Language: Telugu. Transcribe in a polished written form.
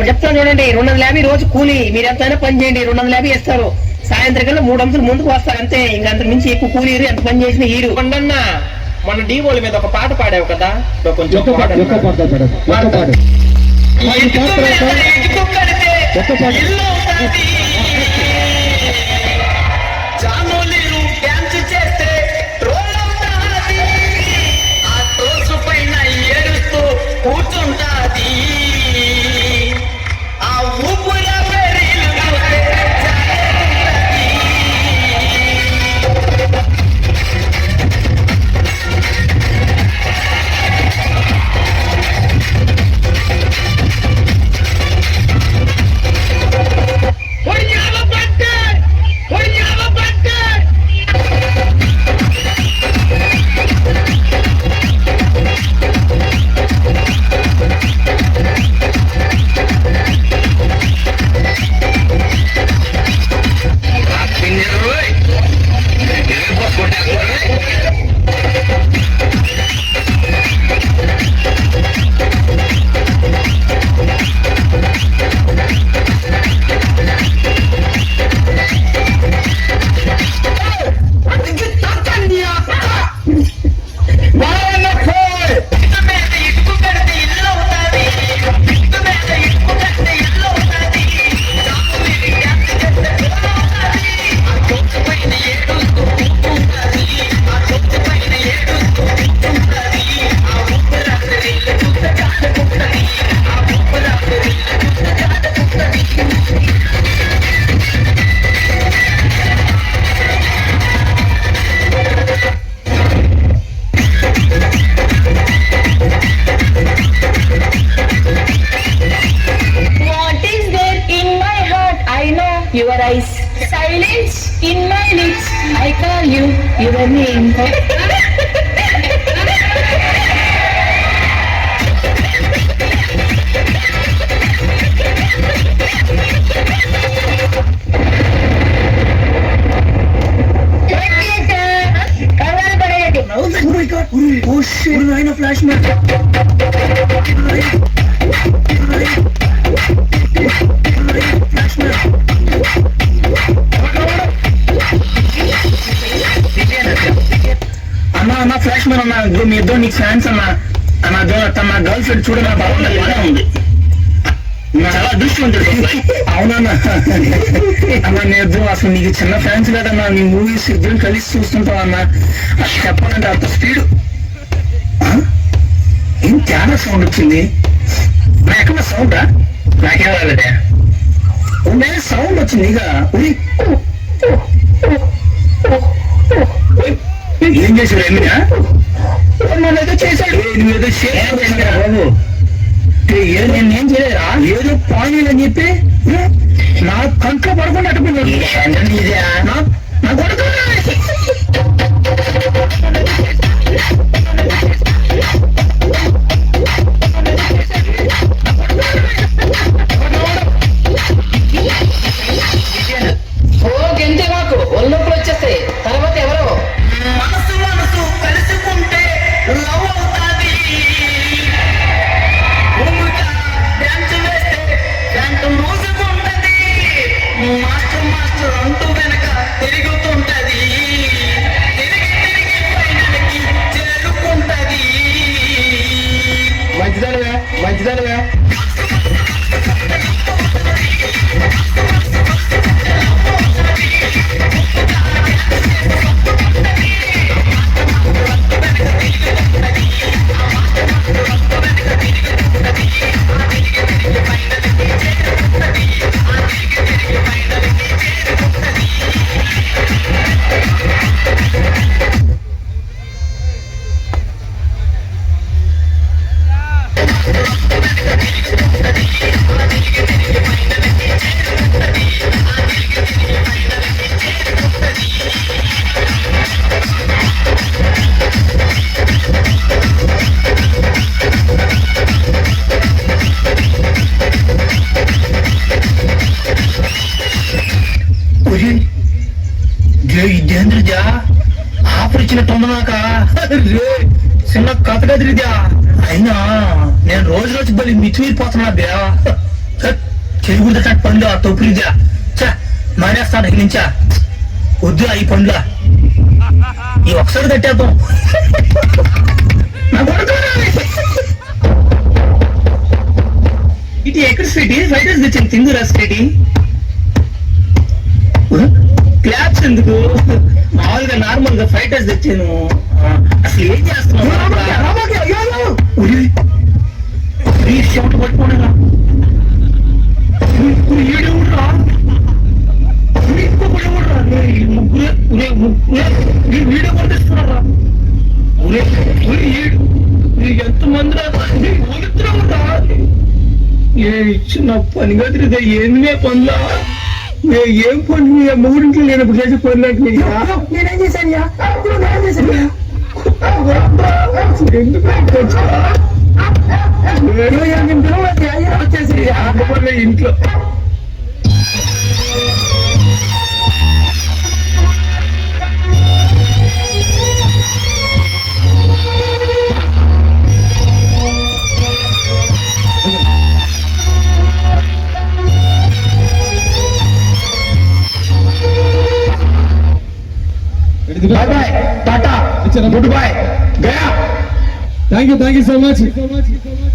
ఒకటి చెప్తాను చూడండి, 250 రోజు కూలి, మీరు ఎంతైనా పని చేయండి 250 ఇస్తారు. సాయంత్రం కల్లా 3 అంతలు ముందుకు వస్తారు అంతే. ఇంకంత మించి ఎక్కువ కూలి ఎంత పని చేసిన ఈరు. కొండన్నా మన డీవోల మీద ఒక పాట పాడావు కదా, కొంచెం కూర్చుంటాది ఆ ఊపుల your eyes, silence in my lips, I call you your name. Oh my god, oh shit, I'm a flash man. అన్న ఫ్లాష్ మ్యాన్ అన్న, మీ ఇద్దరు నీకు ఫ్యాన్స్ అన్న. నా గర్ల్ ఫ్రెండ్ చూడ నా బాగుంది, బాగా ఉంది, చాలా అదృష్టవంతుడు. అవునన్నా అన్న, నేను అసలు నీకు చిన్న ఫ్యాన్స్ లేదన్నా. నీ మూవీస్ ఇద్దరు కలిసి చూస్తుంటావు అన్న. అసలు చెప్పాలంటే అంత స్పీడ్. ఏం తేడా సౌండ్ వచ్చింది నాకన్నా. సౌండా నాకేం రాలేదే, ఉండే సౌండ్ వచ్చింది. ఇక ఏం చేశాడు ఎమ్మినా? ఏదో చేశాడు, నువ్వేదో చేశాడు బాబు. నేనేం చేయలేరా, ఏదో పాయిల్ అని చెప్పి నా కంట్లో పడకుండా అట్టుకున్నాడు. నా కొడుకు గెంతే మాకు ఒళ్ళొప్పులు వచ్చేస్తాయి. తర్వాత ఎవరో మనసు మనసు కలుసుకుంటే లవ్ అవుతాది. డ్యాన్స్ వేస్తే ప్యాంటు మూసుకుంటది. మాస్టర్ మాస్టర్ అంటూ వెనక తిరుగుతుంటది. తిరిగి తిరిగి ఫైనల్కి చేరుకుంటది. మంచిదానివే మంచిదానివే. ఇదేంద్రజా ఆపరిచినట్టుంది నాక చిన్న కథ కదిరిదా. అయినా నేను రోజు బలి మితిమీరిపోతున్నా బే. చెరుగుంటే పండ్లు ఆ తొప్పులిద్దా చా మానేస్తాను ఇక నుంచా వద్దు ఈ పండ్ల ఈ ఒకసారి కట్టేద్దాం ఇటు ఎక్కడ స్వీటీ ఫ్రైడ్ రైస్ తెచ్చాను తిందురా స్వీటీ క్లాప్స్ ఎందుకు మామూలుగా నార్మల్ గా ఫ్రైడ్ రైస్ తెచ్చాను అసలు ఏం చేస్తున్నావు చెమట పట్టుకోనరా ఏడెవడురా వీడియో కొట్టిస్తున్నారా ఎంతమంది ఏ ఇచ్చిన పని గదిరిగా ఏంది పనులా ఏం పనులు మీ మూడింట్లో నేను చేసే పనులు నేనేం చేశాను ఎందుకు వచ్చేసి ఇంట్లో Bye bye, Tata, goodbye, Gaya. Thank you so much.